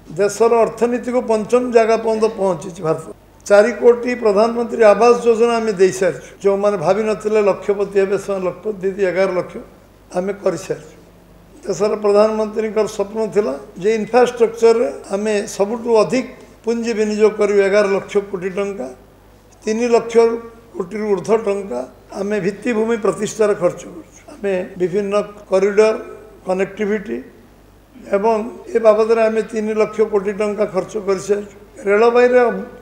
देशर अर्थनीति को पंचम जगह पर्यंत पहुंची भारत 4 कोटी प्रधानमंत्री आवास योजना आम दे सारी जो मैंने भावी नथिले लक्षपति हे से लक्षपति 11 लक्ष आम कर सारी देशर प्रधानमंत्री स्वप्न थिला जे इंफ्रास्ट्रक्चर आम सबुठु अधिक पुंजी विनियोग कर 11 लक्ष कोटी टंका 3 लक्ष कोटी ऊर्ध्व टंका आम भित्तिभूमि प्रतिष्ठार खर्च कर विभिन्न कॉरिडोर कनेक्टिविटी एवं ए बाबद आम 3 लक्ष कोटी टंका खर्च कर रेलवे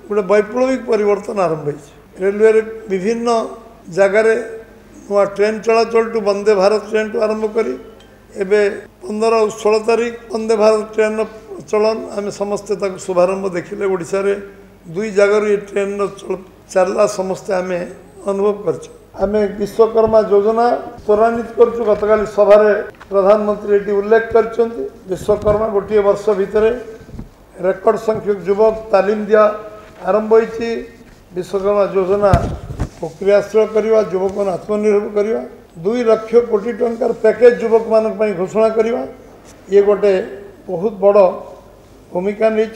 गोटे वैप्लविक परिवर्तन आरंभ हो रेलवे विभिन्न जगार नुआ ट्रेन चलाचल टू वंदे भारत ट्रेन टू आरंभ करी एबे 15 और 16 तारीख वंदे भारत ट्रेन चलन आम समस्ते शुभारंभ देखिले ओडिशा रे 2 जगार ये ट्रेन चलला समस्ते आम अनुभव कर विश्वकर्मा योजना त्वरान्वित कर गतकाल सभा प्रधानमंत्री ये उल्लेख कर विश्वकर्मा गोटे वर्ष भितर रेकर्ड संख्यक युवक तालीम दिया आरंभ होती विश्वकर्मा योजना को क्रियाशील करवा युवक आत्मनिर्भर करवा 2 लाख कोटी टंकार पैकेज युवक मान घोषणा करवा ये गोटे बहुत बड़ भूमिका नहीं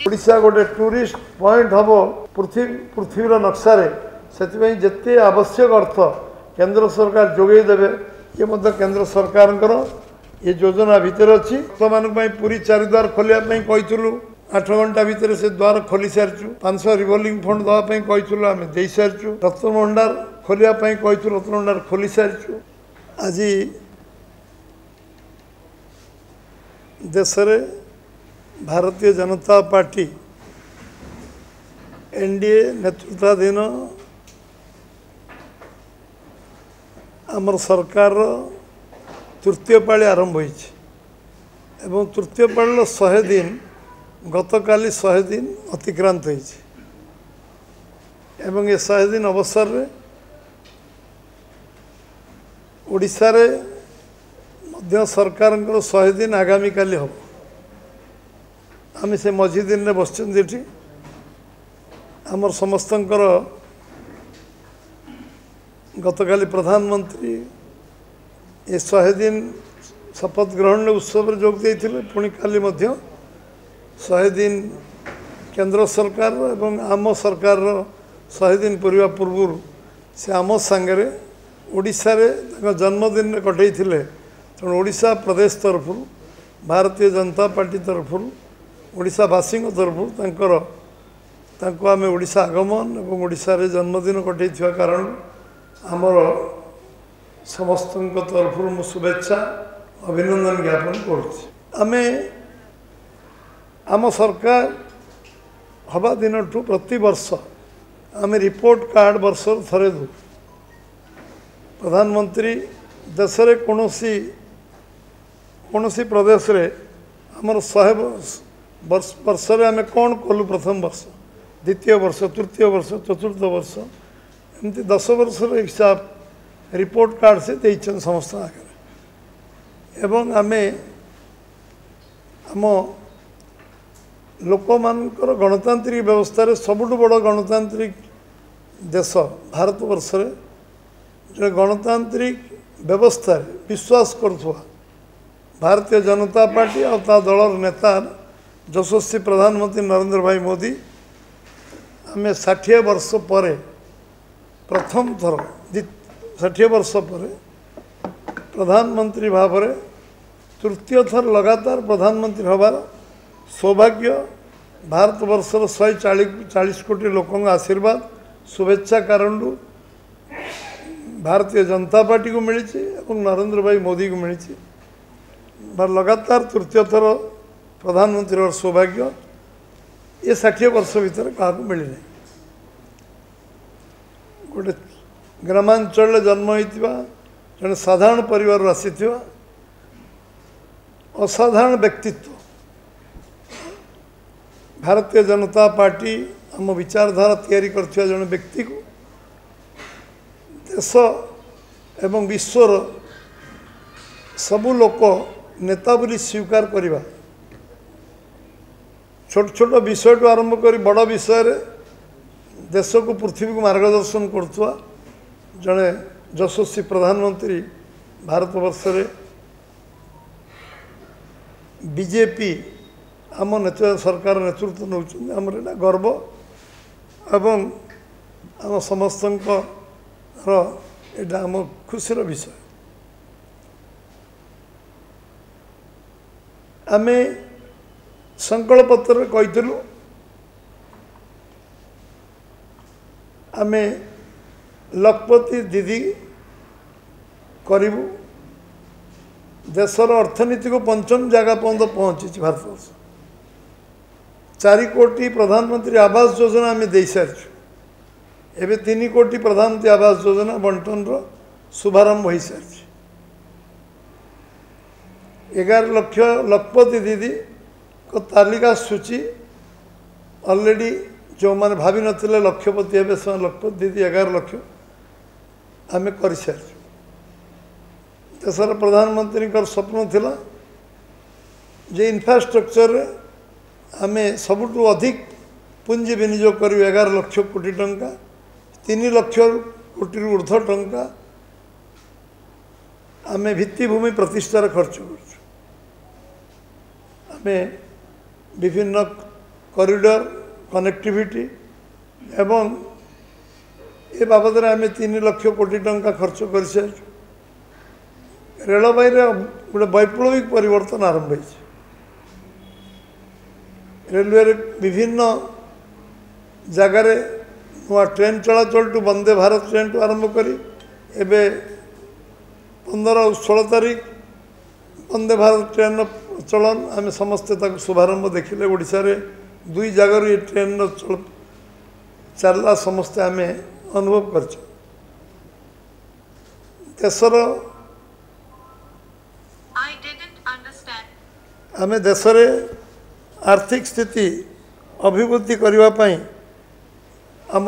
ओडिशा गोटे टूरिस्ट पॉइंट हम पृथ्वीर नक्शा से जिते आवश्यक अर्थ केंद्र सरकार जोगे देवे ये केंद्र सरकार ये योजना भितर अच्छी मान पूरी 4 द्वार खोलिया कहूँ 8 घंटा भितर से द्वार खोली सारी 500 रिवॉल्विंग फंड देवाई कहूँ आम दे सारी रत्न भंडार खोलिया कहूँ रत्न भंडार खोली सारी आज देश रे भारतीय जनता पार्टी एनडीए नेतृत्वाधीन आमर सरकार तृतीय पाली आरंभ होइछि एवं तृतीय पाली 100 दिन गतकाली 100 दिन अतिक्रांत होइछि एवं ये 100 दिन अवसर रे ओडिशा रे मध्य सरकार 100 दिन आगामी काली हम आम से मझी दिन में बसचि आमर समस्तंकर गतकाली प्रधानमंत्री ये 100 दिन शपथ ग्रहण उत्सव जोग देते पुणी काली 100 दिन केंद्र सरकार एवं आम सरकार 100 दिन पूर्वा पूर्व से आम सांगे ओडिशा रे जन्मदिन कटई तेणु ओडिशा प्रदेश तरफ भारतीय जनता पार्टी तरफ ओडिशावासी तरफ आम ओडिशा आगमन और ओडिशा रे जन्मदिन कटई कारण आमर समस्त तरफ मु शुभेच्छा अभिनंदन ज्ञापन करें आम सरकार हवा दिन ठू प्रति वर्ष आम रिपोर्ट कार्ड वर्ष थरे दू प्रधानमंत्री देश रे कौनसी प्रदेश रे आमर 100 वर्ष रे आम कौन कलु प्रथम वर्ष द्वितीय वर्ष तृतीय वर्ष चतुर्थ वर्ष एमती 10 वर्ष हिसाब रिपोर्ट कार्ड से देछन समस्त आगे एवं आमे आम लोक मानकर गणतांत्रिक व्यवस्था रे सबुठु बड़ गणतांत्रिक देश भारत वर्ष रे जो गणतांत्रिक व्यवस्था रे विश्वास करथुआ भारतीय जनता पार्टी और ता दलर नेता यशस्वी प्रधानमंत्री नरेंद्र भाई मोदी आम 60 वर्ष पर प्रथम थर 60 वर्ष पर प्रधानमंत्री भाव में तृतीय थर लगातार प्रधानमंत्री हबार सौभाग्य भारत वर्षर 140 कोटी लोकों आशीर्वाद शुभेच्छा कारण भारतीय जनता पार्टी को मिली और नरेंद्र भाई मोदी को मिली लगातार तृतीय थर प्रधानमंत्री और सौभाग्य ये 60 वर्ष भितर क्या मिली ना गोटे ग्रामांचल जन्म होता जड़े साधारण परिवार आसी असाधारण व्यक्तित्व भारतीय जनता पार्टी आम विचारधारा तैयारी करथिबा जड़े व्यक्ति को देश एवं विश्वर सबु लोक नेता बोली स्वीकार करवा छोट छोट विषय टू आरंभ कर बड़ विषय देश को पृथ्वी को मार्गदर्शन करुवा जड़े यशस्वी प्रधानमंत्री भारत वर्ष रे बीजेपी आम सरकार नेतृत्व नौ आमर एटा गर्व एवं आम समस्त एटा आम खुशीर विषय। आम संकल्प पत्र कहीलु आम लखपति दीदी करूँ देशर अर्थनीति को पंचम जगह पर्यंत पहुँची भारत वर्ष 4 कोटी प्रधानमंत्री आवास योजना आम दे सारी एवं 3 कोटी प्रधानमंत्री आवास योजना बंटन शुभारंभ हो सारी 11 लाख लखपति दीदी को तालिका सूची ऑलरेडी जो मैंने भावी नथिले लक्षपति हे से लखपति दीदी 11 लाख आम कर सारी देशर प्रधानमंत्री स्वप्न थिला जे इंफ्रास्ट्रक्चर आम सबुठु अधिक पुंजी विनियोग करूँ 11 लाख कोटी टंका 3 लाख कोटी ऊर्ध्व टंका आम भित्तिभूमि प्रतिष्ठार खर्च कर विभिन्न कॉरिडोर कनेक्टिविटी एवं ए बाबद आम 3 लाख कोटी टंका खर्च कर सारी रेलवे गोटे वैप्लविक परिवर्तन आरंभ हो रेलवे विभिन्न जगार नुआ ट्रेन चलाचल टू वंदे भारत ट्रेन टू आरंभ करी एबे 15 और 16 तारीख वंदे भारत ट्रेन चलन आम समस्ते शुभारंभ देखिले ओडिशा रे 2 जगार ये ट्रेन चलला समस्ते आम अनुभव कर देशर आम देश आर्थिक स्थिति अभिवृद्धि करने आम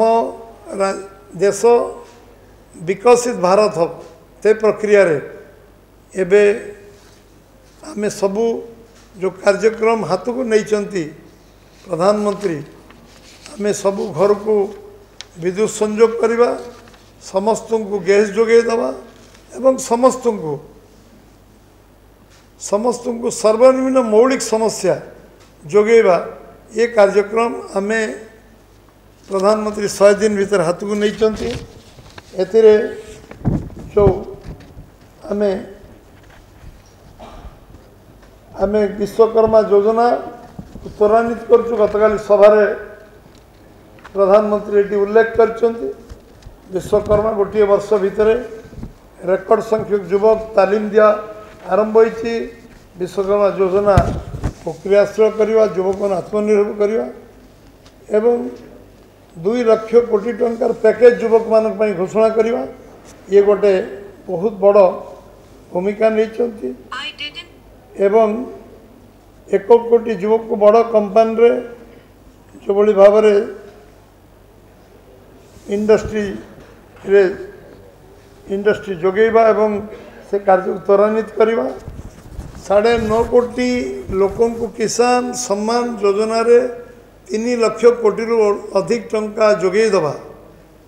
देश विकसित भारत हम ते प्रक्रिया रे एबे आम सबू जो कार्यक्रम हाथ को नहीं प्रधानमंत्री आम सबू घर को विद्युत संयोग करवा समस्त को गैस जोगे दवा एवं समस्त को सर्वनिम्न मौलिक समस्या जोगेवा ये कार्यक्रम आम प्रधानमंत्री 100 दिन भीतर हाथ को नहीं एथिरे जो आम विश्वकर्मा योजना त्वरान्वित करछु गतकाली सभारे प्रधानमंत्री ये उल्लेख कर विश्वकर्मा गोटे वर्ष भितर रेकर्ड संख्यक युवक तालीम दिया आरंभ होती विश्वकर्मा योजना को क्रियाशील करवा युवक आत्मनिर्भर करवा एवं 2 लाख कोटी टंकार पैकेज युवक मान घोषणा करवा ये गोटे बहुत बड़ भूमिका नहीं एवं 1 कोटी युवक को बड़ कंपानी रे जो बड़ी भाव इंडस्ट्री जोगेवा एवं से कार्य त्वरान्वित करवा 9.5 कोटी लोकों को किसान सम्मान योजना रे 3 लाख कोटी अधिक टंका जोगे दबा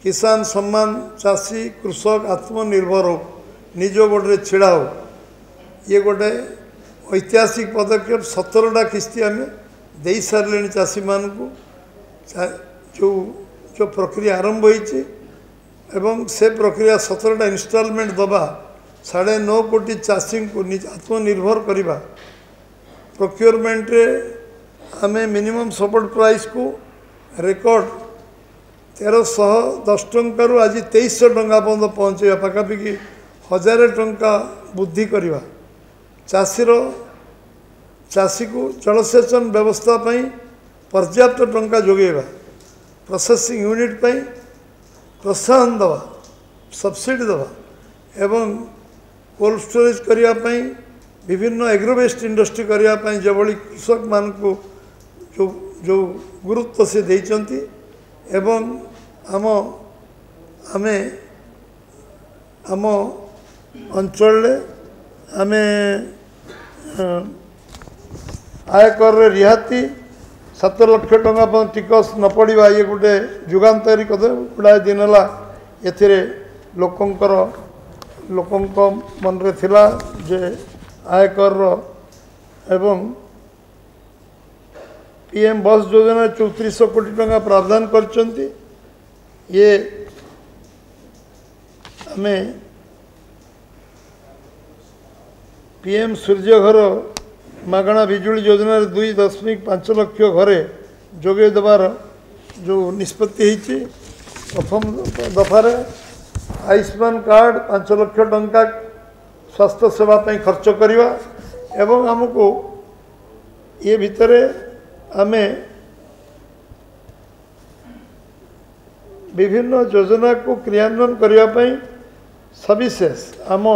किसान सम्मान चाषी कृषक आत्मनिर्भर हो निज गोटे छिड़ा हो ये गोटे ऐतिहासिक पदक्षेप 17टा किस्ती आम दे सारे चाषी मान को जो प्रक्रिया आरंभ होती एवं से प्रक्रिया 17टा इंस्टॉलमेंट दबा 9.5 कोटी चाषी को निज आत्मनिर्भर करवा प्रोक्योरमेंट रे आमे मिनिमम सपोर्ट प्राइस को रेकर्ड 1310 टंकार आज 2300 टंका पर्यंत पहुँचे पाखापाखि 1000 टंका वृद्धि करवा चाषी को जलसेचन व्यवस्था पर्याप्त टंका जोगेवा प्रोसेसिंग यूनिट प्रोत्साहन दवा सब्सिडी दवा एवं कोल्ड स्टोरेज करने विभिन्न एग्रोवेस्ट इंडस्ट्री करने जो बड़ी कृषक मान को जो गुरुत्व से देइचंती एवं आम अंचल आमे आयकर रिहाती 7 लाख टंका टिकस न पड़ा ये गोटे जुगान्तरी गुड़ाए दिन है एथिरे लोकंकर मन रे थिला जे आयकर एवं पीएम बस योजना 3400 कोटी टंका प्रावधान करचंती ये आमे पीएम सूर्य घर मागणा बिजुली योजना 2.5 लाख घरे जोगे देवार जो निष्पत्ति होती प्रथम दफार आयुष्मान कार्ड 5 लाख टंका स्वास्थ्य सेवा खर्च करवा एवं आमको ये भितर आमे विभिन्न योजना को क्रियान्वयन करने सविशेष आम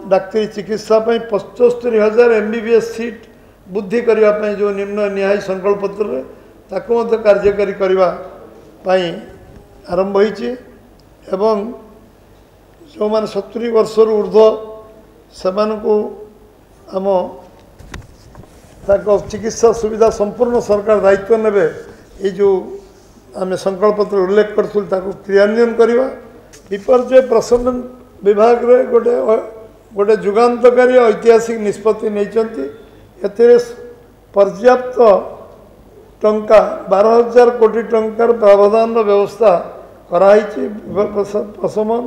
डाक्तरी चिकित्सा 75,000 MBBS सीट बुद्धि करने जो निम्न न्याय संकल्प पत्र ताको कार्यकारी करने आरंभ होती एवं जो मैंने 70 वर्ष ऊर्ध्व से आम चिकित्सा सुविधा संपूर्ण सरकार दायित्व नेबे ये जो आम संकल्प पत्र उल्लेख करूँ क्रियान्वयन करवा विपर्यय प्रशमन विभाग रे गोटे गोटे जुगान्तकारी ऐतिहासिक निष्पत्ति नहीं पर्याप्त टंका 12,000 कोटी टंकार प्रावधान व्यवस्था कराई प्रशमन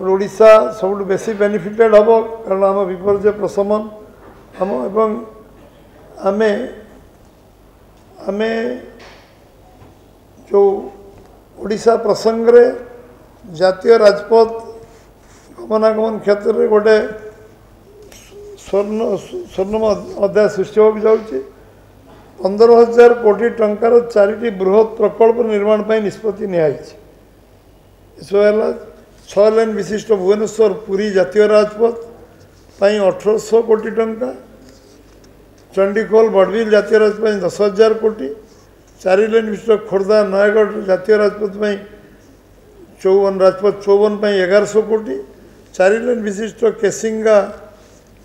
ओडिशा सब बेसी बेनिफिटेड हम कारण आम विपर्यय प्रशमन हम एवं आमे आमे जो ओडिशा प्रसंग रे जातीय राजपथ गमनागमन क्षेत्र में गोटे स्वर्ण अध्याय सृष्टि होगी जाऊँगी 15,000 कोटी टंकार 4टी बृहत प्रकल्प निर्माण पर निष्पत्ति नियाई 6 लेन विशिष्ट भुवनेश्वर पुरी जातीय राजपथ 1800 कोटी टंका चंडीखोल बड़बिल जातीय राजपथ 10,000 कोटी 4 लेन विशिष्ट खोर्धा नयगढ़ जातीय राजपथ 54 1100 कोटी 4 लेन विशिष्ट केसिंगा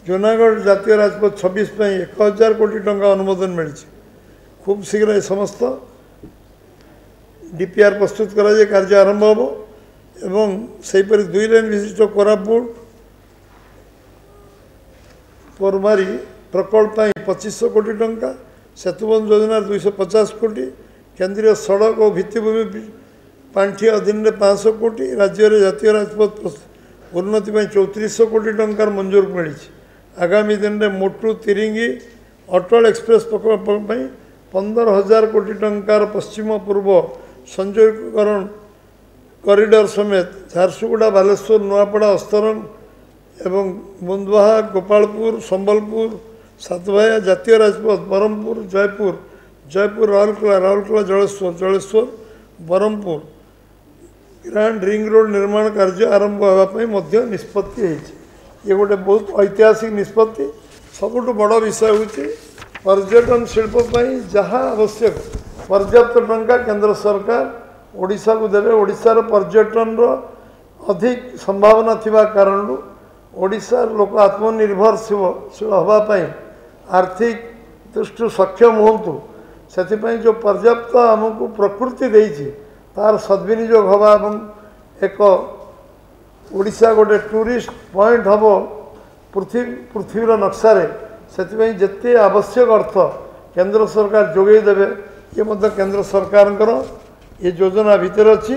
जूनागढ़ जातीय राजपथ 26 1,000 कोटी टंका अनुमोदन मिली खूब शीघ्र ये समस्त डीपीआर प्रस्तुत करा कार्य आरंभ हम एवं सेहीपरि 2 लेन विशिष्ट कोरापुट पोरमारी प्रकल्प 2500 कोटी टंका सेतुबंध योजना 250 कोटी केंद्रीय सड़क और भित्तिभूमि पांठि अधीन 500 कोटी राज्य में जातीय राजपथ उन्नति 3400 कोटी टंकार मंजूर मिली आगामी दिन में मोटू तिरिंगी अटल एक्सप्रेस प्रकल्प 15,000 कोटी टंकार पश्चिम पूर्व संयोगीकरण कॉरिडोर समेत झारसुगुड़ा बालेश्वर नुआपड़ा अस्तरंग एवं बुंदवाहा गोपालपुर संबलपुर सातभाया जातीय राजपथ Brahmapur Jaipur Rourkela Jaleswar Brahmapur grand ring road निर्माण कार्य आरंभ होगा निष्पत्ति ये गोटे बहुत ऐतिहासिक निष्पत्ति सबुठ बड़ विषय हूँ पर्यटन शिल्प जहाँ आवश्यक पर्याप्त टंका केंद्र सरकार ओडिशा को देवे ओडिशार पर्यटन अधिक संभावना थिबा कारण ओडिशार लोक आत्मनिर्भरशील हवापाई आर्थिक दृष्टि सक्षम हूँ से जो पर्याप्त आमको प्रकृति देती तार सद्विनियोग हवा एक ओडिशा गोटे टूरिस्ट पॉइंट हम पृथ्वीर नक्शारे से जिते आवश्यक अर्थ केंद्र सरकार जोगे देवे ये मध्य केंद्र सरकार ये योजना भीतर अच्छी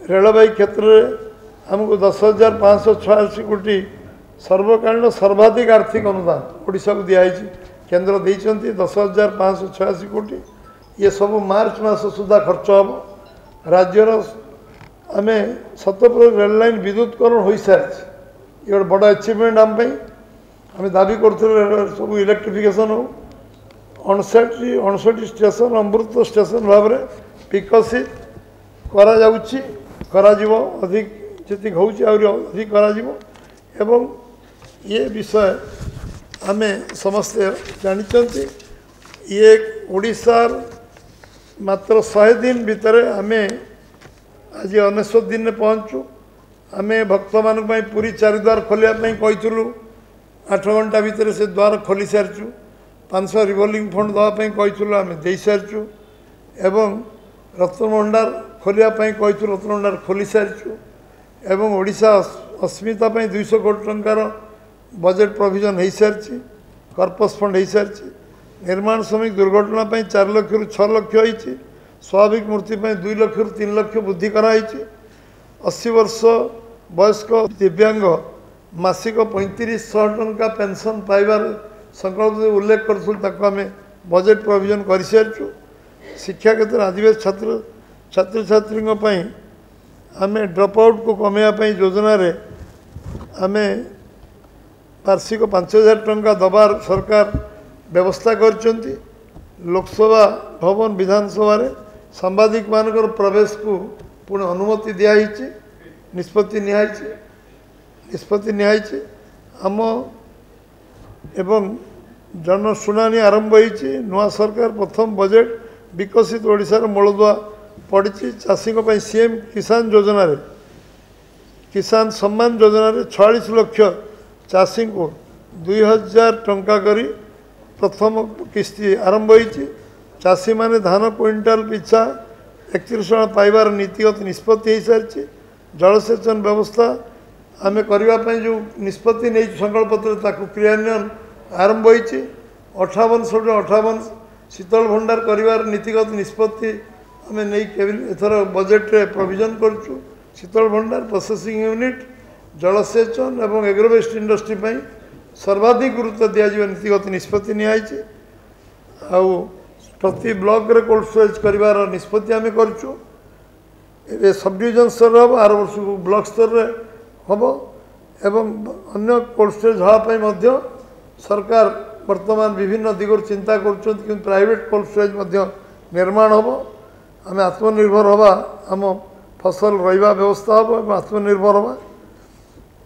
रेलवे क्षेत्र में आमको 10,586 कोटी सर्वकालीन सर्वाधिक आर्थिक अनुदान ओडिशा को दिखाई केंद्र देते 10,586 कोटी ये सब मार्च मास सुधा खर्च हम राज्यर आम 70% रेल लाइन विद्युतकरण हो सारी ये बड़ अचिवमेंट आम आम दाबी करूँ सब इलेक्ट्रिफिकेशन हो 59 स्टेशन अमृत स्टेशन भाव में विकसित करा अधिक जी होची अधिक करा ये विषय आम समस्ते जानी ये ओडिशार मात्र 100 दिन भितर आम आज 19 दिन में पहुँचु आम भक्त मान पूरी 4 द्वार खोलियापाई कहीलु 8 घंटा भितर से द्वार खोली सारीचु 500 रिवॉल्विंग फंड देवाई कहीलु आम दे सारीचु एवं रत्नभंडार खोलियापाई कहीलु रत्नभंडार खोली सारीचु एवं ओडिशा अस्मिता 200 कोटी टंकार बजेट प्रोविजन हो सारी कर्पस फंड हो सारी निर्माण श्रमिक दुर्घटना 4 लाख रु 6 लाख होती स्वाभाविक मृत्यु 2 लाख रु 3 लाख वृद्धि कराई 80 वर्ष वयस्क दिव्यांग मासिक 3500 टंका पेंशन पाइबार संकल्प उल्लेख करें बजेट प्रोविजन कर सारी शिक्षा क्षेत्र आदिवासी छात्र छात्री आम ड्रप आउट को कमेवाई योजना रे आम वार्षिक 5000 टंका दबार सरकार व्यवस्था कर लोकसभा भवन विधानसभा रे सांबादिक मानकर प्रवेश को पुणी अनुमति दिखाई निष्पत्ति निहाई आम एवं जनशुणाणी आरंभ होती नुआ सरकार प्रथम बजेट विकसित ओडिशार मूलदुआ पड़ी चाषी सीएम किसान योजना रे किसान सम्मान योजना रे 46 लाख चाषी को 2000 टंका करी प्रथम किस्ती आरंभ होती चाषी माने धान क्विंटाल पिछा 31 टका पाइबार नीतिगत निष्पत्ति हो सारी जलसेचन व्यवस्था आम करने जो निष्पत्ति नहीं संकल्प पत्र क्रियान्वयन आरंभ होती 58 शीतल भंडार कर नीतिगत निष्पत्ति आम नहीं एथर बजेट रे प्रोविजन करूँ शीतल भंडार प्रोसेसिंग यूनिट जलसेचन एवं एग्रोवेस्ट इंडस्ट्री सर्वाधिक गुरुत्व दिज्व नीतिगत निष्पत्ति निहाई प्रति ब्लॉक रे कोल्ड स्टोरेज कर निष्पत्ति आम करूँ सब डिविजन स्तर हम आर वर्ष को ब्लॉक स्तर रे हम एवं अन्य कोल्ड स्टोरेज हाँपाई सरकार वर्तमान विभिन्न दिगोर चिंता कर प्राइवेट कोल्ड स्टोरेज निर्माण हम आम आत्मनिर्भर हवा आम फसल रहा व्यवस्था हम आत्मनिर्भर हवा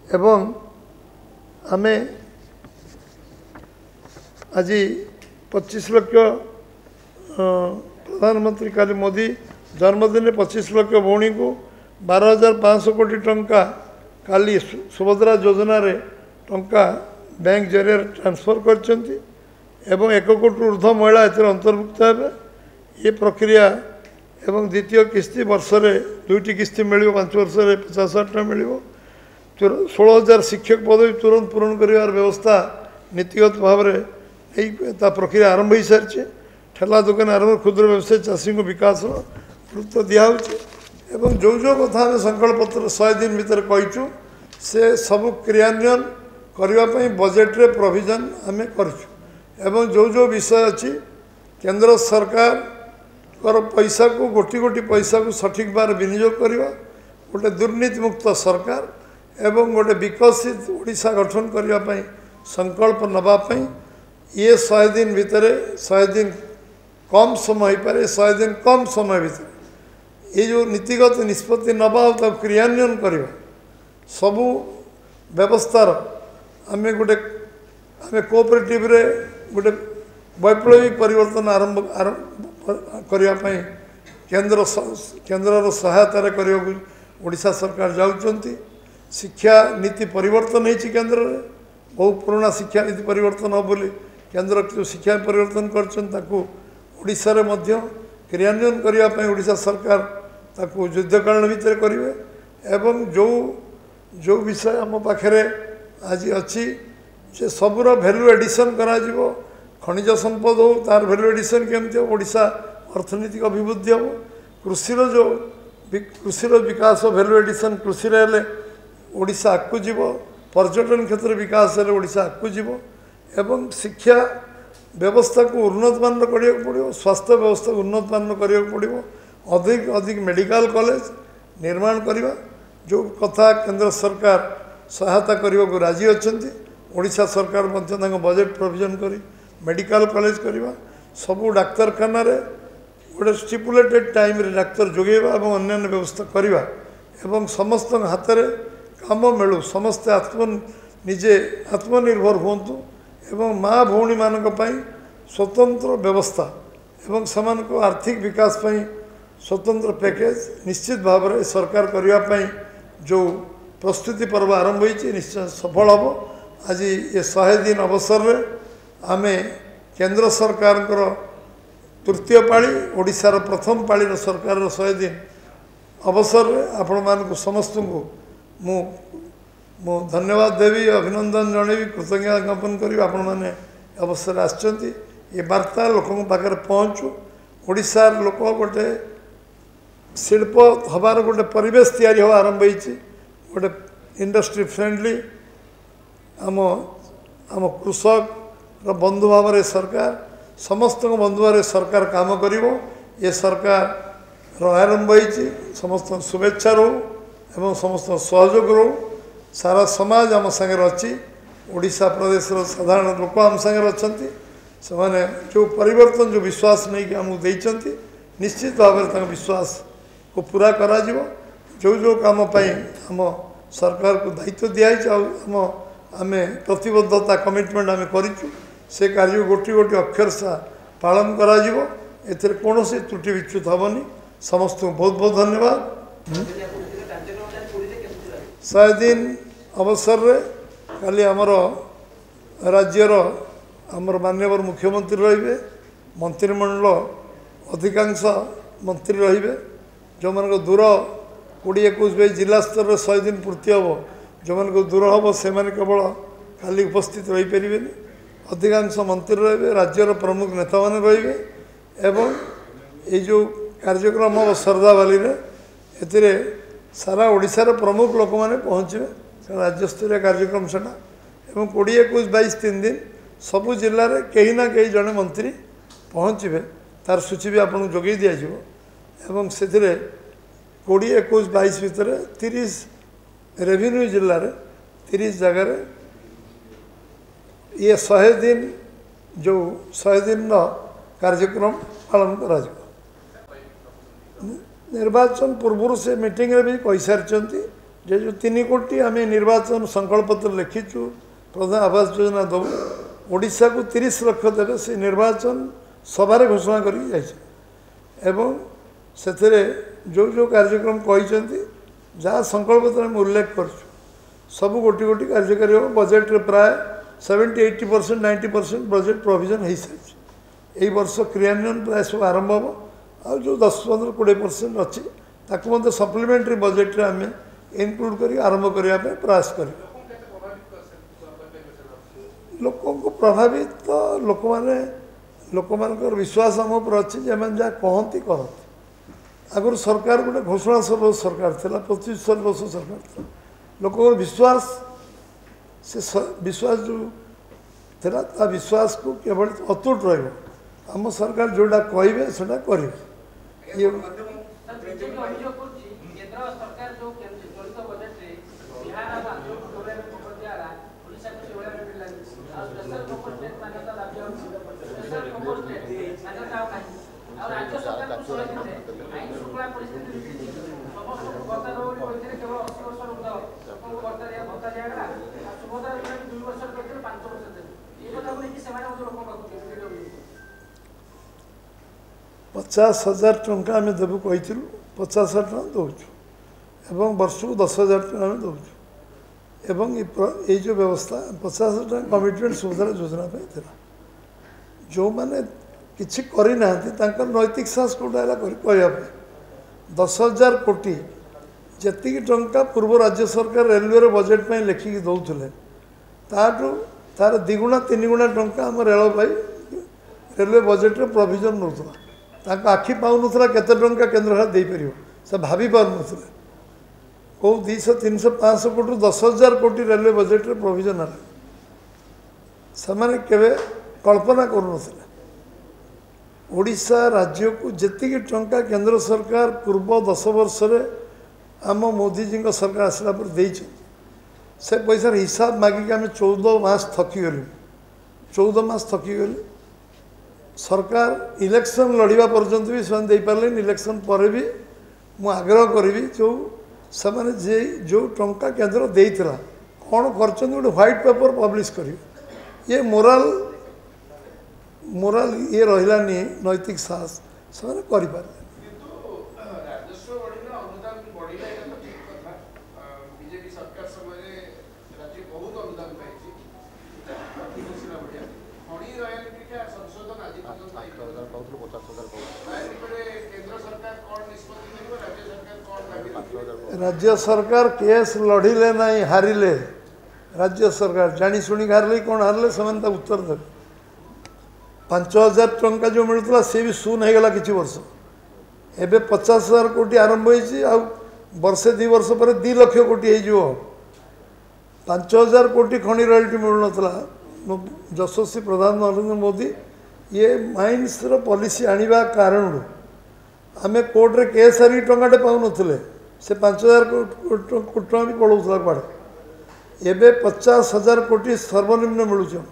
एवं आम आज 25 लाख प्रधानमंत्री काली मोदी जन्मदिन 25 लाख भौणी को 12,500 कोटी टंका काली सुभद्रा योजना रे टंका बैंक जरिए ट्रांसफर करछंती एवं 1 कोटी ऊर्ध्व महिला अंतर्भुक्त हे ये प्रक्रिया एवं द्वितीय किस्ती वर्ष रे 2टी किस्ती मिल 5 वर्ष रे 50,000 टका मिल 16,000 शिक्षक पदवी तुरंत पूरण कर व्यवस्था नीतिगत भाव में प्रक्रिया आरंभ हो सारी ठेला दुकान आरंभ क्षुद्र व्यवसाय चाषी को विकास गुरुत्व दिखाई एवं जो कथा संकल्प पत्र 100 दिन भीतर कहीचु से सब क्रियान्वयन करने बजेट रे प्रोविजन आम करूँ जो विषय अच्छी केंद्र सरकार पैसा को गोटी गोटी पैसा को सठिक बार विनियोग करवा गोटे दुर्नीति मुक्त सरकार एवं गोटे विकसित ओडिशा गठन करने संकल्प नवापाई ये 100 दिन भितर 100 दिन कम समय पारे 100 दिन कम समय भीतर ये जो नीतिगत निष्पत्ति नवा क्रियान्वयन करवा सबू व्यवस्थार आम गोटे आम कोऑपरेटिव रे गोटे वैप्लवी परिवर्तन आरंभ करने केंद्र सहायतार करने ओडिशा सरकार जाउचंती शिक्षा नीति परिवर्तन होती केंद्र रे बहुत पुराना शिक्षा नीति परिवर्तन हो बोली केंद्र जो शिक्षा परिवर्तन करशा क्रियान्वयन करने ओडिशा सरकार ताकू युद्धकालीन भितर करेंगे एवं जो विषय आम पाखे आज अच्छी से सबूर भैल्यू एडिशन करा खनिज संपद हो तार भैल्यू एडिशन केमती हो ओडिशा अर्थनैतिक अभिवृद्धि हम कृषिर विकास भैल्यू एडिशन कृषि ओडिशा आगू जीव पर्यटन क्षेत्र विकास ओडिशा आगू जीव एवं शिक्षा व्यवस्था को उन्नत मान करा पड़ो स्वास्थ्य व्यवस्था को उन्नत मान करा पड़ो अधिक अधिक मेडिकल कॉलेज निर्माण करवा जो कथा केंद्र सरकार सहायता करने को राजी अच्छा ओडिशा सरकार बजेट प्रोविजन करी मेडिकल कॉलेज करवा सबू डाक्तरखाना गोटे स्टिपुलेटेड टाइम रे डाक्तर जोगेवा और अन्य व्यवस्था करवा एवं समस्त हाथ में काम मिलू समस्ते निजे आत्मनिर्भर हूँ एवं माँ भौणी मानक स्वतंत्र व्यवस्था एवं समान को आर्थिक विकास स्वतंत्र पैकेज निश्चित भाव में सरकार करने जो प्रस्तुति पर्व आरंभ होती निश्चय सफल हम आज ये 100 दिन अवसर रे आमे केंद्र सरकार तृतीय पाली ओडिशार प्रथम पाली सरकार 100 दिन अवसर रे आपण मानक समस्त को मु धन्यवाद देवी अभिनंदन जनइबी कृतज्ञता ज्ञापन करी आपण माने अवसर आछंती ये वार्ता लोक पाखे पहुँचू ओडिशार लोक गोटे शिल्प हबार गोटे परिवेश तैयारी हवा आरंभ होती गोटे इंडस्ट्री फ्रेंडली आम आम कृषक बंधु भाव सरकार समस्त बंधु भाव सरकार काम करिवो ये सरकार आरंभ होती समस्त शुभेच्छा रो एवं समस्त सहयोग रो सारा समाज आम सागर अच्छी ओडिशा प्रदेश साधारण लोक आम सागर अच्छा से माने जो परिवर्तन जो विश्वास नहीं कि आमको देइचंती निश्चित भाव में विश्वास को पूरा करा जिवो जो जो काम पाई आम सरकार को दायित्व दिया आम आमे प्रतिबद्धता कमिटमेंट आमे करिचु से कार्य गोटी गोटी अक्षर सा पालन करा जिवो एथिरे कोनोसी त्रुटि विच्युत हबनी समस्त बहुत बहुत धन्यवाद 100 दिन अवसर रे काली आमर राज्यर आमर माननीय मुख्यमंत्री रहिबे मंत्रिमंडल अधिकांश मंत्री रहिबे जो मन को दूर 20-21 जिला स्तर 100 दिन पूर्ति हम जो मन को दूर हम से केवल खाली उपस्थित रही पारे अधिकांश मंत्री रहिबे राज्यर प्रमुख नेता माने रहिबे एवं ये जो कार्यक्रम हम श्रद्धावाली एथिरे सारा ओडिशार प्रमुख लोक मैंने पहुँचे राज्यस्तरीय कार्यक्रम सेटा एवं 20-21-22 3 दिन सबु जिले में कहीं ना कहीं जड़े मंत्री पहुँचे तार सूची भी आपको जोगे दिज्व एवं से 20-21-22 भितर 30 रेवेन्यू जिले में 30 जगह ये 100 दिन जो 100 दिन कार्यक्रम पालन करा निर्वाचन पूर्व से मीटिंग रे भी कही सारी जे जो 3 कोटी आम निर्वाचन संकल्प पत्र लिखीचु प्रधान आवास योजना दबू ओडिशा को 30 लाख देवे से निर्वाचन सभारे घोषणा कर जो जो कार्यक्रम कही जहाँ संकल्प पत्र में उल्लेख कर सब गोटी गोटी कार्यकारी हो बजेट रे प्राय 70-80% 90% बजेट प्रोविजन हो सारी यही वर्ष क्रियान्वयन प्राय सब आरंभ हम आ जो 10-15-20% अच्छी ताकू मत सप्लीमेंटरी बजेट रे आम इनक्लूड कर आरंभ करने प्रयास कर लोक प्रभावित तो लोक माने लोक मानकर विश्वास आम उपर अच्छी जहाँ जहाँ कहती कहती आगुरी सरकार गोटे घोषणा सर्व सरकार था 25 वर्ष सरकार था लोक विश्वास से विश्वास जो था ता विश्वास को केवल अतुट रम सरकार जोटा कहे से करें पचास हजार टंका आम देवु कही 50,000 टका दौचु एवं वर्ष को 10,000 टका आम दौचु एवं ये जो व्यवस्था 50,000 टका कमिटमेंट सुविधा योजना था जो मैंने किसी करना नैतिक साहस कौटा कहना 10,000 कोटी जी टंका पूर्व राज्य सरकार रेलवे बजेट में लिखिकी दौले तार 2 3 गुणा टंका आम रेलवे रेलवे बजेट रे प्रोविजन नौला आखि पाऊनला केते टंका केन्द्र सरकार दे पार से भाभी पार नथिले कौ 200-300-500 कोटी 10,000 कोटी रेलवे बजेट रे प्रोविजन है से केवे कल्पना करुनथिले ओडिशा राज्य को जेतिकी टंका केंद्र सरकार पूर्व 10 वर्ष रे आम मोदीजी सरकार आसला पर देइछ से पैसार हिसाब मागिक आम 14 मास थकीगलु 14 मास थकीगलु सरकार इलेक्शन लड़वा पर्यंत भी से दे पारे इलेक्शन पर भी मु आग्रह करी जो से जो टंका केंद्र देइथिला कौन कर गोटे व्हाइट पेपर पब्लिश कर ये मोराल ये रही नैतिक साहस से करें राज्य सरकार केस लड़िले नहीं हारिले राज्य सरकार जानी शुणी हारले कौन हारले से उत्तर देवे 5,000 टंका जो मिलूला सी भी शून होगला किसी वर्ष एवं 50,000 कोटी आरंभ होती वर्षे 2 वर्ष पर 2 लाख कोटी हो 5,000 कोटी खनि रॉयल्टी मिलू ना यशस्वी प्रधान नरेंद्र मोदी ये माइन्स पॉलिसी आनिबा कारण आम कोर्ट रे केस हारी टंकाटे पाऊन से 5,000 कोटी टका भी पड़ूला कड़े एवं 50,000 कोटी सर्वनिम्न मिलूँ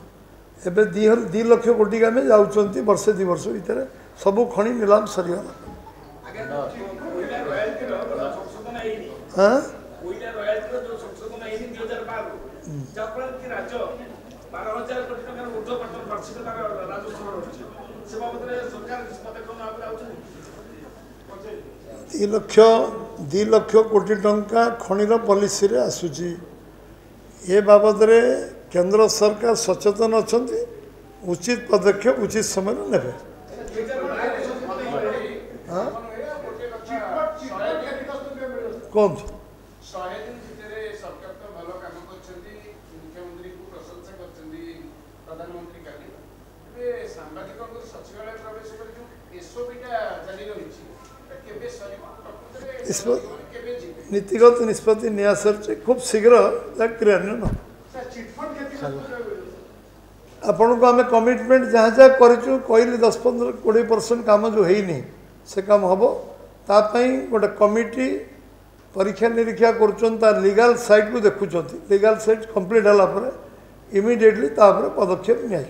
एवं 2 लाख कोटी आम जाऊँच वर्षे 2 वर्ष भितर सबू खनि निलाम सरीगला हाँ दी लक्ष कोटी टंका खनिर पॉलिसी रे आसुची ए बाबद रे केंद्र सरकार सचेतन अच्छा उचित पदक्षेप उचित समय ने कौन नीतिगत निष्पत्ति निया सारी खूब शीघ्र क्रियान्वयन आपण को आम कमिटमेंट जहाँ जहाँ करूँ कहली 10-15-20% काम जो है से काम हम तापाई गोटे कमिटी परीक्षा निरीक्षा कर लीगल साइड को देखुं लीगल साइड कंप्लीट है इमिडिएटली पदक्षेप नि।